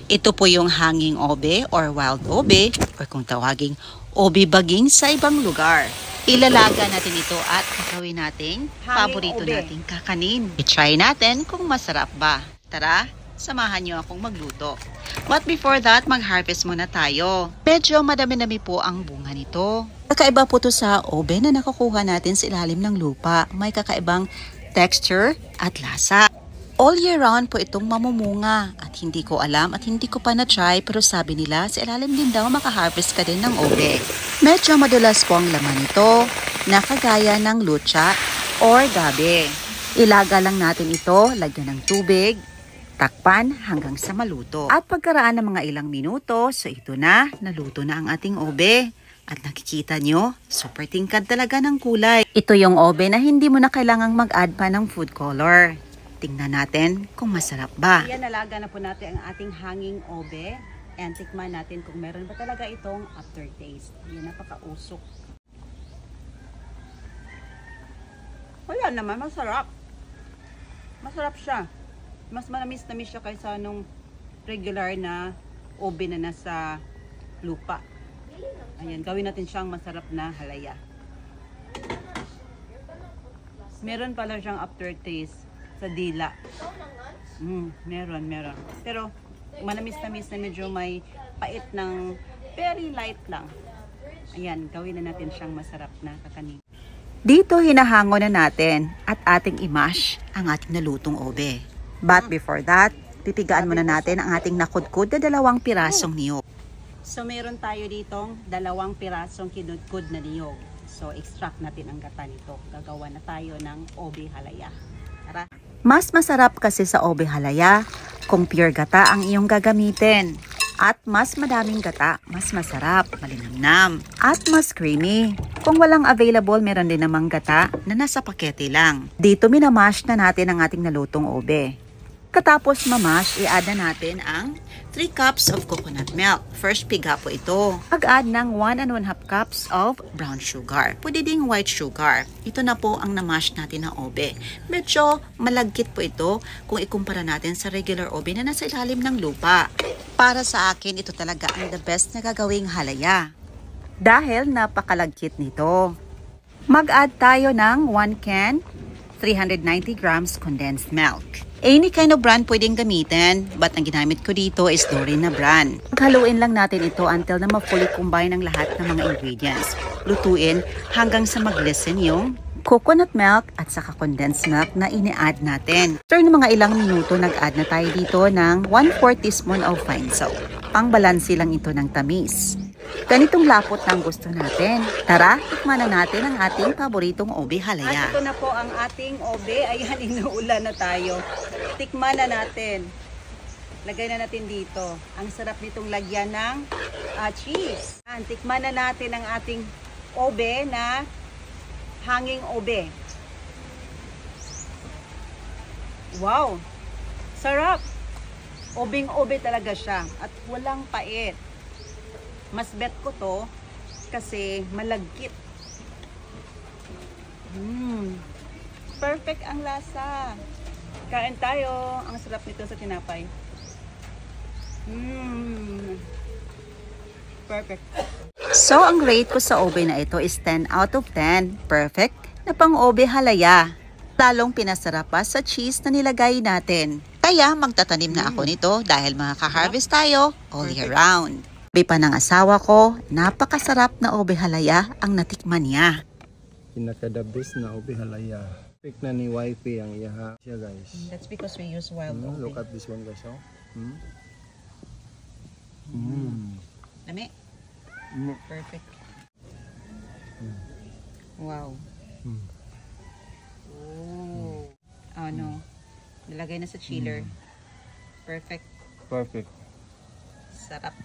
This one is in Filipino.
Ito po yung hanging obe or wild obe or kung tawaging obe baging sa ibang lugar. Ilalaga natin ito at gagawin nating paborito nating kakanin. I-try natin kung masarap ba. Tara, samahan niyo akong magluto. But before that, mag-harvest muna tayo. Medyo madami-dami po ang bunga nito. Kakaiba po to sa obe na nakukuha natin sa ilalim ng lupa. May kakaibang texture at lasa. All year round po itong mamumunga at hindi ko alam at hindi ko pa na-try pero sabi nila sa ilalim din daw makaharvest ka din ng obe. Medyo madulas po ang laman nito na kagaya ng lucha or gabi. Ilaga lang natin ito, lagyan ng tubig, takpan hanggang sa maluto. At pagkaraan ng mga ilang minuto, so ito na, naluto na ang ating obe. At nakikita nyo, super tingkad talaga ng kulay. Ito yung obe na hindi mo na kailangang mag-add pa ng food color. Tingnan natin kung masarap ba. Yan, nalaga na po natin ang ating hanging obe. And tikman natin kung meron ba talaga itong aftertaste. Yan, napakausok. Wala naman, masarap. Masarap siya. Mas manamis-namis siya kaysa nung regular na obe na nasa lupa. Ayan, gawin natin siyang masarap na halaya. Meron pala siyang aftertaste sa dila. Meron. Pero manamis-namis na medyo may pait ng very light lang. Ayan, gawin na natin siyang masarap na kakanin. Dito hinahango na natin at ating i-mash ang ating nalutong obe. But before that, titigaan muna natin ang ating nakudkud na 2 pirasong niyog. So meron tayo ditong 2 pirasong kinudkud na niyog. So extract natin ang gata nito. Gagawa na tayo ng obe halaya. Tara! Mas masarap kasi sa obe halaya kung pure gata ang iyong gagamitin. At mas madaming gata, mas masarap, malinamnam, at mas creamy. Kung walang available, meron din namang gata na nasa pakete lang. Dito minamash na natin ang ating nalutong obe. Katapos mamash, i-add na natin ang 3 cups of coconut milk. First piga po ito. Mag-add ng 1 1/2 cups of brown sugar. Pwede ding white sugar. Ito na po ang namash natin na obe. Medyo malagkit po ito kung ikumpara natin sa regular obe na nasa ilalim ng lupa. Para sa akin, ito talaga ang the best na gagawing halaya. Dahil napakalagkit nito. Mag-add tayo ng 1 can, 390 grams condensed milk. Any kind of brand pwedeng gamitin, but ang ginamit ko dito is Dorina brand. Paghaluin lang natin ito until na ma-fully combine ang lahat ng mga ingredients. Lutuin hanggang sa mag-listen yung coconut milk at saka condensed milk na ini-add natin. After ng mga ilang minuto, nag-add na tayo dito ng 1/4 teaspoon of fine salt. Pangbalansi lang ito ng tamis. Ganitong lapot ang gusto natin. Tara, tikman na natin ang ating paboritong obe halaya. At ito na po ang ating obe. Ayan, inuulan na tayo. Tikman na natin. Lagay na natin dito. Ang sarap nitong lagyan ng cheese. Tikman na natin ang ating obe na hanging obe. Wow! Sarap! Obeng-obe talaga siya. At walang pait. Mas bet ko to kasi malagkit. Perfect ang lasa. Kain tayo. Ang sarap nito sa tinapay. Perfect. So, ang rate ko sa obe na ito is 10 out of 10. Perfect na pang obe halaya. Lalong pinasarap pa sa cheese na nilagay natin. Kaya magtatanim na ako nito dahil makaka-harvest tayo all year round. Sabi pa ng asawa ko, napakasarap na obe halaya ang natikman niya. Pinaka-the best na obe halaya. Pick na ni wifey ang iyaha siya, guys. That's because we use wild obe. Look at this one, guys. Oh. Lami? Perfect. Wow. Ano? Nilagay na sa chiller. Perfect. Perfect. Sarap.